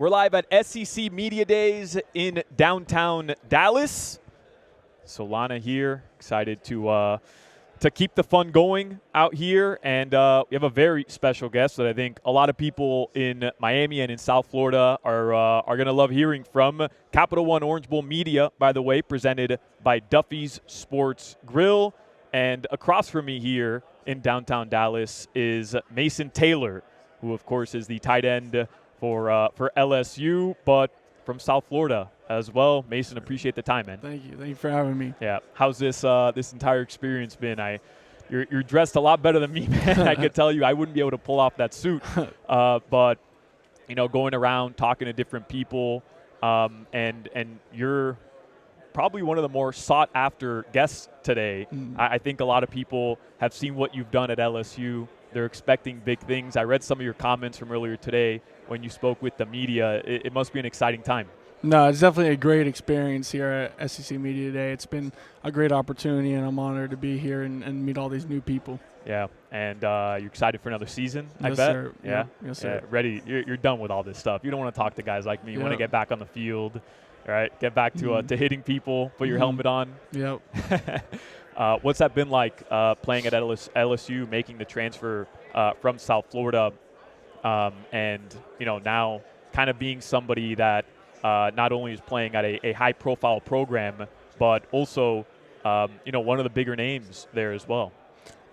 We're live at SEC Media Days in downtown Dallas. Solana here, excited to keep the fun going out here. And we have a very special guest that I think a lot of people in Miami and in South Florida are going to love hearing from. Capital One Orange Bowl Media, by the way, presented by Duffy's Sports Grill. And across from me here in downtown Dallas is Mason Taylor, who, of course, is the tight end for LSU, but from South Florida as well. Mason, appreciate the time, man. Thank you for having me. Yeah. How's this entire experience been? You're dressed a lot better than me, man. I could tell you I wouldn't be able to pull off that suit. But going around talking to different people, and you're probably one of the more sought after guests today. I think a lot of people have seen what you've done at LSU. They're expecting big things. I read some of your comments from earlier today when you spoke with the media. It must be an exciting time. No, it's definitely a great experience here at SEC Media Day. It's been a great opportunity, and I'm honored to be here and meet all these new people. Yeah, and you're excited for another season, yes, I bet? Sir. Yeah? Yes, sir. Yeah, ready. You're done with all this stuff. You don't want to talk to guys like me. You want to get back on the field, right? Get back to hitting people, put your helmet on. Yep. What's that been like playing at LSU, making the transfer from South Florida, and now kind of being somebody that not only is playing at a high-profile program, but also one of the bigger names there as well?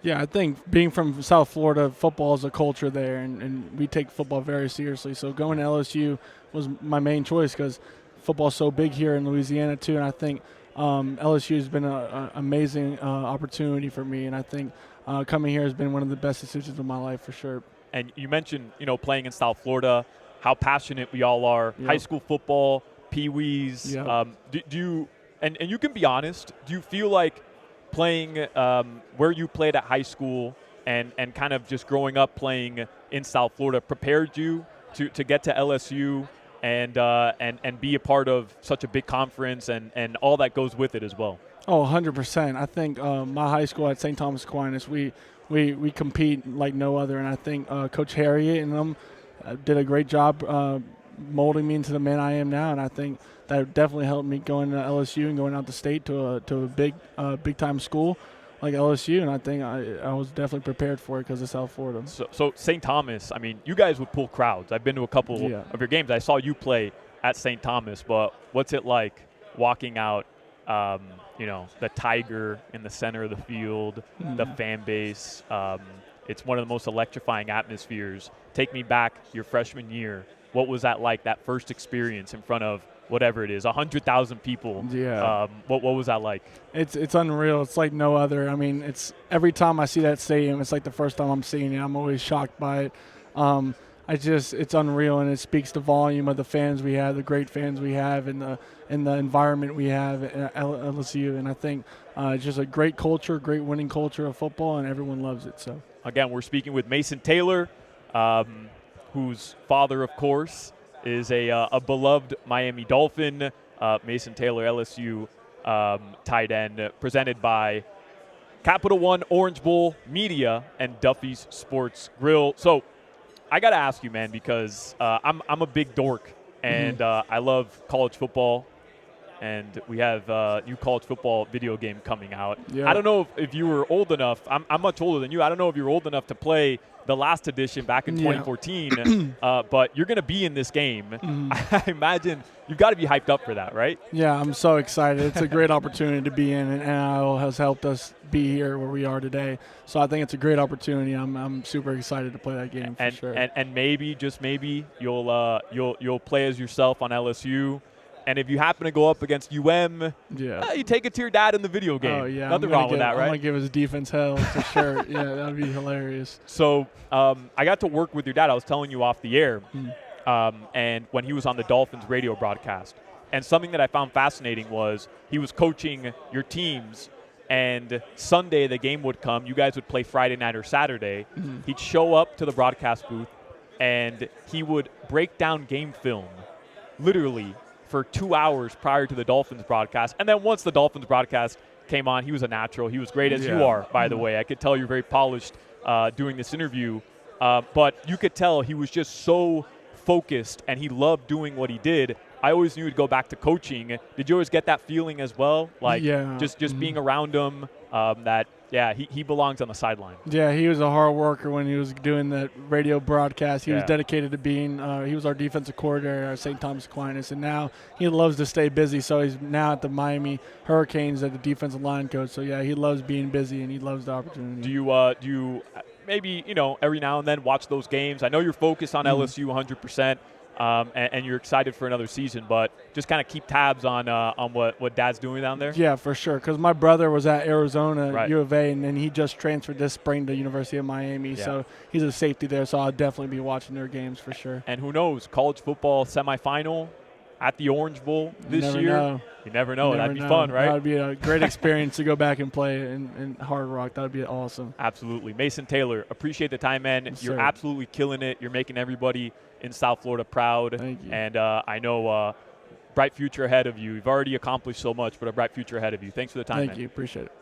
Yeah, I think being from South Florida, football is a culture there, and we take football very seriously. So going to LSU was my main choice because football is so big here in Louisiana too, and I think LSU has been an amazing opportunity for me, and I think coming here has been one of the best decisions of my life for sure. And you mentioned, playing in South Florida, how passionate we all are. Yep. High school football, peewees. Yep. Do you and you can be honest, do you feel like playing where you played at high school and kind of just growing up playing in South Florida prepared you to get to LSU and be a part of such a big conference and all that goes with it as well? Oh, 100%. I think my high school at St. Thomas Aquinas, we compete like no other, and I think Coach Harriet and them did a great job molding me into the man I am now, and I think that definitely helped me going to LSU and going out the state to a big time school like LSU, and I think I was definitely prepared for it because of South Florida. So St. Thomas, I mean, you guys would pull crowds. I've been to a couple of your games. I saw you play at St. Thomas, but what's it like walking out, the Tiger in the center of the field, the fan base? It's one of the most electrifying atmospheres. Take me back your freshman year. What was that like, that first experience in front of whatever it is, 100,000 people? Yeah. What was that like? It's unreal. It's like no other. I mean, it's every time I see that stadium, it's like the first time I'm seeing it. I'm always shocked by it. It's unreal, and it speaks the volume of the fans we have, the great fans we have, and the environment we have at LSU. And I think it's just a great culture, great winning culture of football, and everyone loves it. So again, we're speaking with Mason Taylor, whose father, of course, is a beloved Miami Dolphin. Mason Taylor, LSU tight end, presented by Capital One Orange Bowl Media and Duffy's Sports Grill. So I got to ask you, man, because I'm a big dork, and I love college football, and we have a new college football video game coming out. Yeah. I don't know if you were old enough. I'm much older than you. I don't know if you were old enough to play the last edition back in 2014, but you're going to be in this game. I imagine you've got to be hyped up for that, right? Yeah, I'm so excited. It's a great opportunity to be in, and NIL has helped us be here where we are today. So I think it's a great opportunity. I'm super excited to play that game for sure. And maybe, just maybe, you'll play as yourself on LSU. And if you happen to go up against UM, you take it to your dad in the video game. Oh, yeah. Nothing wrong with that, right? I'm going to give his defense hell for sure. Yeah, that would be hilarious. So I got to work with your dad. I was telling you off the air, and when he was on the Dolphins radio broadcast. And something that I found fascinating was he was coaching your teams, and Sunday the game would come. You guys would play Friday night or Saturday. He'd show up to the broadcast booth, and he would break down game film, literally, for 2 hours prior to the Dolphins broadcast. And then once the Dolphins broadcast came on, he was a natural. He was great, as you are, by the way. I could tell you're very polished doing this interview. But you could tell he was just so focused and he loved doing what he did, I always knew he'd go back to coaching. Did you always get that feeling as well? Like, yeah. just being around him, that, yeah, he belongs on the sideline. Yeah, he was a hard worker when he was doing that radio broadcast. He was dedicated to being, he was our defensive coordinator at St. Thomas Aquinas, and now he loves to stay busy. So he's now at the Miami Hurricanes as the defensive line coach. So, yeah, he loves being busy, and he loves the opportunity. Do you maybe, every now and then watch those games? I know you're focused on LSU 100%. And you're excited for another season, but just kind of keep tabs on what Dad's doing down there? Yeah, for sure, because my brother was at Arizona, U of A, and then he just transferred this spring to University of Miami, so he's a safety there, so I'll definitely be watching their games for sure. And who knows, college football semifinal at the Orange Bowl this year? Know. You never know. That'd be fun, right? That would be a great experience to go back and play in Hard Rock. That would be awesome. Absolutely. Mason Taylor, appreciate the time, man. Yes, You're sir. absolutely killing it. You're making everybody in South Florida proud. Thank you. And I know bright future ahead of you. You've already accomplished so much, but a bright future ahead of you. Thanks for the time, man. Thank you. Appreciate it.